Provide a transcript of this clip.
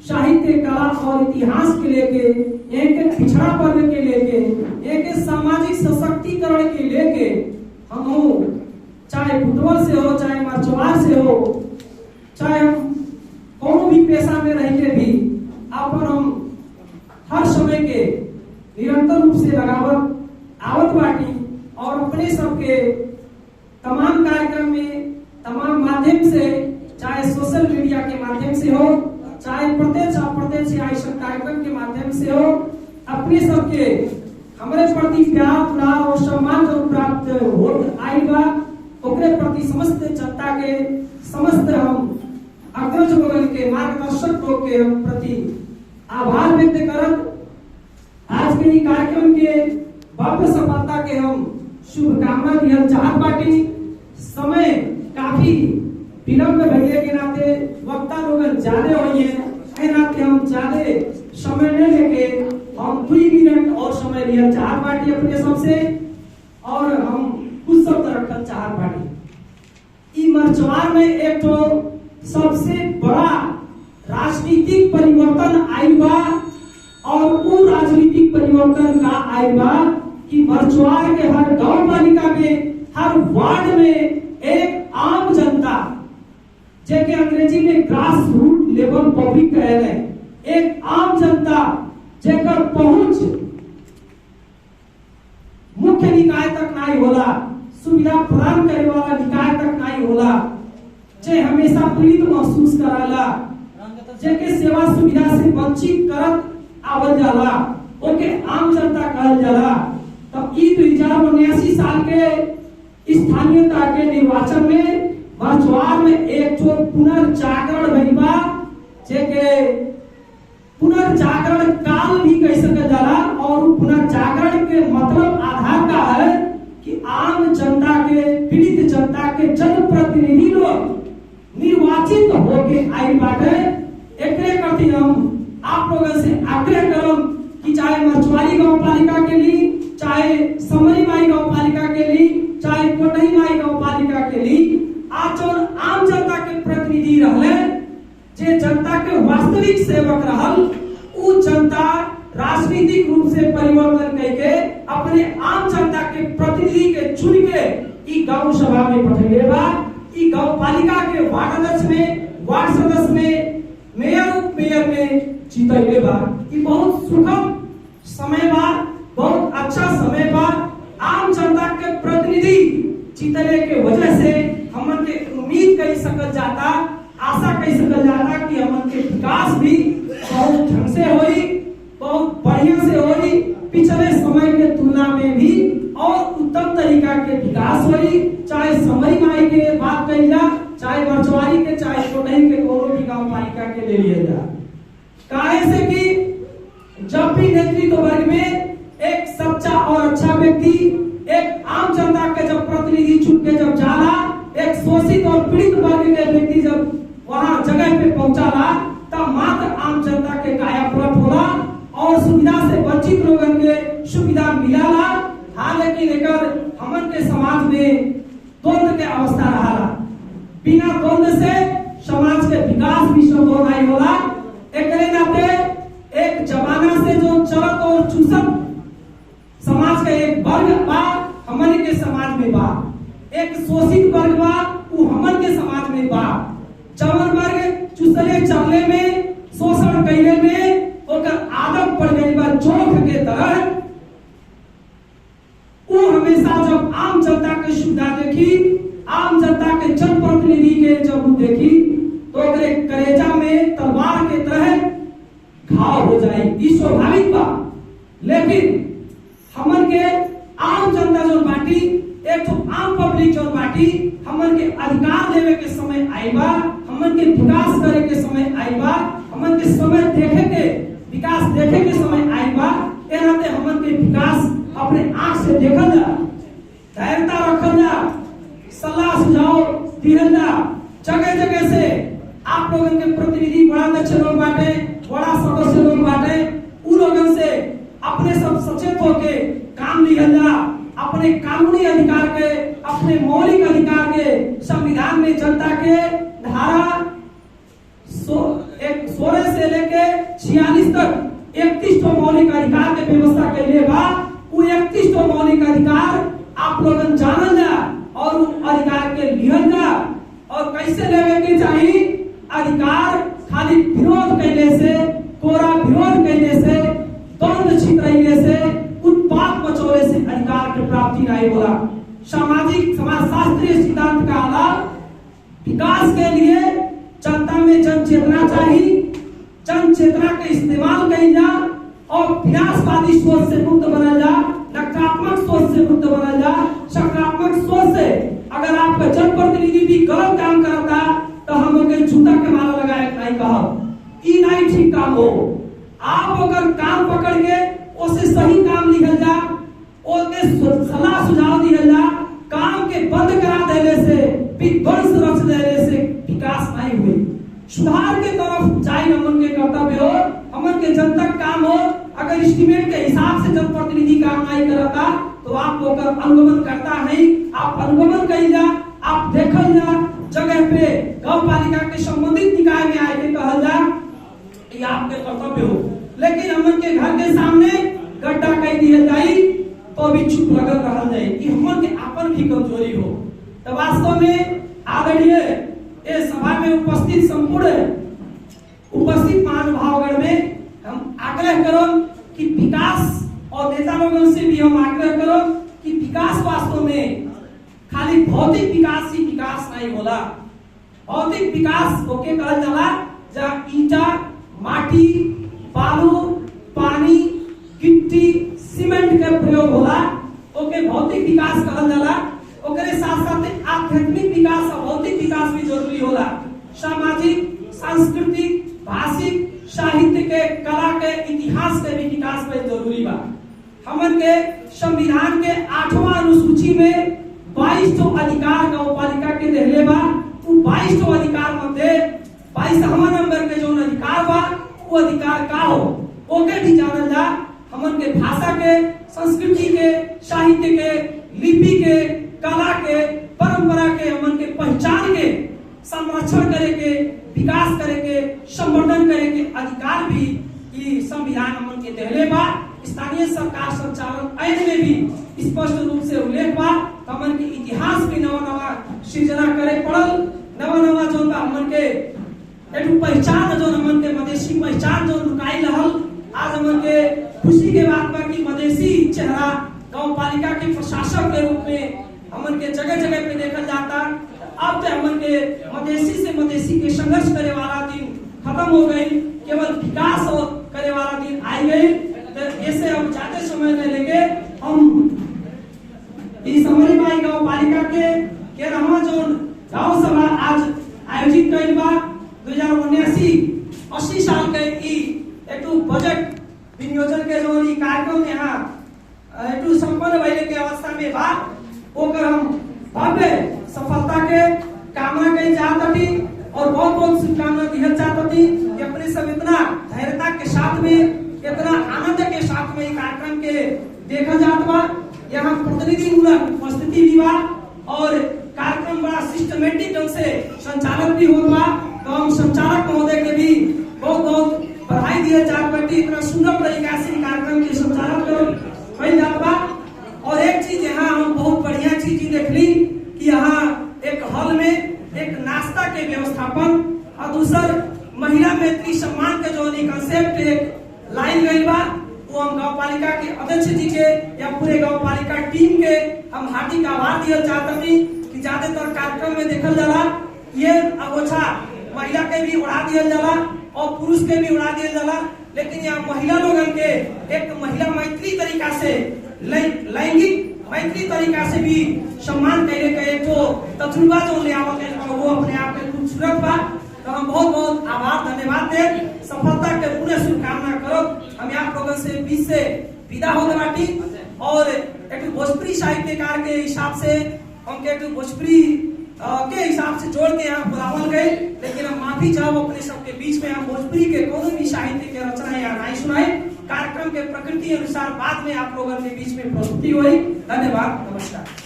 साहित्य, कला और इतिहास के लेके, एक पिछड़ा वर्ग के लेके, एक सामाजिक सशक्तिकरण के लेके हम हो, चाहे फुटबॉल से हो, चाहे मर्चवार से हो, चाहे हम कोनो भी पेशा में रह के भी अपन हम हर समय के निरंतर रूप से लगावत आवत बाटी और अपने सबके तमाम कार्यक्रम में, तमाम माध्यम से, चाहे सोशल मीडिया के माध्यम से हो, चाहे प्रत्यक्ष अप्रत्यक्ष ऐसा कार्यक्रम के माध्यम से हो, अपने सबके हमारे प्रति प्यार, दुलार और सम्मान जो प्राप्त हो आई बा, ओकरे प्रति समस्त जनता के, समस्त हम अग्रज लोगन के, मार्गदर्शक लोग के हम प्रति आभार व्यक्त करत आज के ई कार्यक्रम के भव्य सफलता के हम शुभकामना दिहल चाहत बाटी। समय काफी विलंब भइले के नाते वक्ता लोग ज्यादा हुई है, ए नाते हम ज्यादा समय न लेके हम 2 मिनट और समय लिया चाहत बाटी अपने सबसे, और हम कुछ शब्द रखल चाहत बाटी। ई मर्चवार में एक तो सबसे बड़ा राजनीतिक परिवर्तन आइल बा, और वो राजनीतिक परिवर्तन का आइल बा कि मर्चवार के हर गांव पालिका में, हर वार्ड में एक आम जनता, जेके अंग्रेजी में ग्रास रूट लेवल पब्लिक कहल है, एक आम जनता जेकर पहुंच मुख्य निकाय तक नहीं होला, सुविधा प्रदान करे वाला निकाय तक नहीं होला, जे हमेशा पीड़ित महसूस कराला, जेके सेवा सुविधा से वंचित करत आवल जाला, ओके आम जनता कहल जाला। तब ई 2079 साल के स्थानीयता के निर्वाचन में मर्चवार में एक जो पुनर्जागरण भइल बा, जेके पुनर्जागरण काल भी कह सकल जाला, और पुनर्जागरण के मतलब आधार का है कि आम जनता के, पीड़ित जनता के जनप्रतिनिधि लोग निर्वाचित होके आई बाटे। एकरे प्रति हम आप लोगों से आग्रह करम कि चाहे मर्चवारी गांव पालिका के लिए, चाहे समरी माई गांव पालिका के लिए, चाहे कोटही माई गांव पालिका के लिए, आज जो आम जनता के प्रतिनिधि रहले, जे जनता के वास्तविक सेवक रहल, उ जनता राजनीतिक रूप से परिवर्तन करके अपने आम जनता के प्रतिनिधि के चुन के ई गांव सभा में पठेले बा। ई गांव पालिका के वार्ड अध्यक्ष में, वार्ड सदस्य में, मेयर, उप मेयर में जीतले बा। ई बहुत सुखद समय बा, बहुत अच्छा समय बा। आम जनता के प्रतिनिधि जीतले के वजह से हमन के उम्मीद कर सकल जाता, आशा कर सकल जाता कि हमन के विकास भी बहुत ढंग से होई, बहुत बढ़िया से होई, पिछले समय के तुलना में भी और उत्तम तरीका के विकास होई। चाहे समरी माई के बात कही जा, चाहे मर्चवारी के, चाहे कोटही के, कोनो भी गांव पालिका के ले लिया जा। काहे से कि जब भी नेतृत्व वर्ग में एक सच्चा और अच्छा व्यक्ति, एक आम जनता के जब प्रतिनिधि चुन के जब जाला, एक शोषित और पीड़ित वर्ग के व्यक्ति जब वहां जगह पे पहुंचाला, तब मात्र आम जनता के काया पलट होला और सुविधा से वंचित लोगन के सुविधा मिलाला। हालांकि लेकर हमन के समाज में द्वंद्व के अवस्था रहा, बिना द्वंद्व से समाज के विकास भी संभव नहीं होला। एकरे नाते एक जमाना से जो चलत और चूसत समाज का एक वर्ग बा, हमन के समाज में बा, एक शोषित वर्ग बा, वो हमन के समाज में बा। जवन वर्ग चूसले चलने में, शोषण कैले में ओकर आदत पड़ गई बा जोख के तरह, वो हमेशा जब आम जनता के सुविधा देखी, आम जनता के जनप्रतिनिधि के जब वो देखी, तो ओकरे कलेजा में तलवार के तरह घाव हो जाए, ई स्वाभाविक बा। लेकिन हमन के आम जनता जो बाटी, एक तो आम पब्लिक जो बाटी, हमन के अधिकार लेवे के समय आई बा, हमन के विकास करे के समय आई बा, हमन के समय देखे के, विकास देखे के समय आई बा। एनाते हमन के विकास अपने आंख से देखल जा, धैर्यता रखल जा, सलाह सुझाव दिहल जा। जगह जगह से आप लोगन के प्रतिनिधि, बड़ा अध्यक्ष लोग बाटे, बड़ा सदस्य लोग बाटे, उ लोगन से अपने सब सचेत होके काम लिहल जा। अपने कानूनी अधिकार के, अपने मौलिक अधिकार के, संविधान में जनता के धारा 16 से से लेके 46 तक 31 मौलिक अधिकार के व्यवस्था के लिए बा। वो 31 मौलिक अधिकार आप लोगन जानल जा और अधिकार के लिहल जा और कैसे लेवे के चाहिए। अधिकार खाली विरोध कैले से, कोरा विरोध कैले से, द्वंद्व छितरैले से, उत्पात मचोले से अधिकार के प्राप्ति नहीं होला। सामाजिक समाजशास्त्रीय सिद्धांत का आधार विकास के लिए जनता में जन चेतना चाहिए। जन चेतना के इस्तेमाल कई जा और विनाशवादी सोच से मुक्त बना जा, नकारात्मक सोच से मुक्त बना जा। सकारात्मक सोच से अगर आपका जनप्रतिनिधि भी गलत काम करता तो हम उनके जूता के माला लगाए नहीं कहा ई नहीं ठीक काम हो। आप अगर काम पकड़ के उसे सही काम लिखल जा, ओके सलाह सुझाव दिया जा, काम के बंद करा देने से, विध्वंस रच देने से विकास नहीं हुई। सुधार के तरफ जाए हमन के कर्तव्य हो, हमन के जनता काम हो। अगर एस्टिमेट के हिसाब से जनप्रतिनिधि काम नहीं करता तो आप लोग अनुगमन करता नहीं। आप अनुगमन कही जा, आप देखल जा जगह पे गांव पालिका के संबंधित निकाय में आए के कहल जा ये आपके कर्तव्य हो। लेकिन हमन के घर के सामने गड्ढा कह दिया जाए तो भी चुप लगल रह जाए कि हमन के अपन भी कमजोरी हो। तो वास्तव में आदरणीय ये सभा में उपस्थित संपूर्ण उपस्थित महानुभावगण में हम आग्रह करो कि विकास और नेता लोगों से भी हम आग्रह करो कि विकास वास्तव में खाली भौतिक विकास ही विकास नहीं होला। भौतिक विकास ओके कहल जाला जहाँ ईटा, माटी, बालू, पानी, गिट्टी, सीमेंट के प्रयोग होला ओके भौतिक विकास कहल जाला। ओकरे साथ साथ आध्यात्मिक विकास और भौतिक विकास भी जरूरी होला। सामाजिक, सांस्कृतिक, भाषिक, साहित्य के, कला के, इतिहास के भी विकास में जरूरी बा। हमन के संविधान के 8वां अनुसूची में 22 अधिकार गांव पालिका के देहले बा। 22 अधिकार मध्ये 22वां नंबर के जो अधिकार बा वो अधिकार का हो ओके भी जानल जा। हमन के भाषा के, संस्कृति के, साहित्य के, लिपि के, कला के, परंपरा के, हमन के पहचान के संरक्षण करे के, विकास करे के, संवर्धन करे के अधिकार भी ई संविधान हमन के देहले बा। स्थानीय सरकार संचालन आइन में भी स्पष्ट रूप से उल्लेख बा। हमन के इतिहास भी नवा सृजना करे पड़ल। नवा जो हमन के एक पहचान जो हमन के मधेसी पहचान जो लुकाई रहल, आज हमन के खुशी के बात बा कि मधेसी चेहरा गांव पालिका के प्रशासक के रूप में हमन के जगह जगह पे देखा जाता। अब तो हमन के मधेसी के संघर्ष करे वाला दिन खत्म हो गई, केवल विकास और करे वाला दिन आई गई। तो ऐसे हम ज्यादा समय न लेंगे, हम इस समरीबाई गांव पालिका के रहमा जो गांव सभा आज आयोजित कइल बा 2079-80 साल के एक बजट विनियोजन के जो कार्यक्रम यहाँ एक संपन्न भइले के अवस्था में बा ओकर हम भव्य सफलता के कामना कई जाती और बहुत बहुत शुभकामना दिहल जाती कि अपने सब इतना धैर्यता के साथ में, इतना आनंद के साथ में कार्यक्रम के देखा जात बा। यहाँ प्रतिनिधि मूलक उपस्थिति भी बा और कार्यक्रम बड़ा सिस्टमेटिक ढंग से संचालन भी हो बा। तो हम संचालक महोदय के भी बहुत बहुत बधाई दिए जात बाटी। इतना सुंदर तरीका से कार्यक्रम के संचालन कइल जात बा। और एक चीज यहाँ हम बहुत बढ़िया चीज देख ली कि यहाँ एक हॉल में एक नाश्ता के व्यवस्थापन और दूसर महिला मैत्री सम्मान के जो कंसेप्ट एक लाइन गई बा वो हम गांव पालिका के अध्यक्ष जी के या पूरे गांव पालिका टीम के हम हार्दिक आभार दिया चाहते कि ज्यादातर कार्यक्रम में देखल जाला ये अगोछा महिला के भी उड़ा दिया जाला और पुरुष के भी उड़ा दिया जाला। लेकिन यहाँ महिला लोगन के एक महिला मैत्री तरीका से, लैंगिक मैत्री तरीका से भी सम्मान करे के एक तो तजुर्बा जो ले आवत है वो अपने आप में खूबसूरत बा। तो हम बहुत बहुत आभार धन्यवाद दे, सफलता के पूरे शुभकामना करो। हम आप लोगों से बीच से विदा होने बाटी और एक भोजपुरी साहित्यकार के हिसाब से हम के भोजपुरी के हिसाब से जोड़ के यहाँ बुलावल गए। लेकिन हम माफी चाहो अपने सबके बीच में हम भोजपुरी के कोनो भी साहित्य के रचना या नहीं सुनाए। कार्यक्रम के प्रकृति अनुसार बाद में आप लोगों के बीच में प्रस्तुति हुई। धन्यवाद, नमस्कार।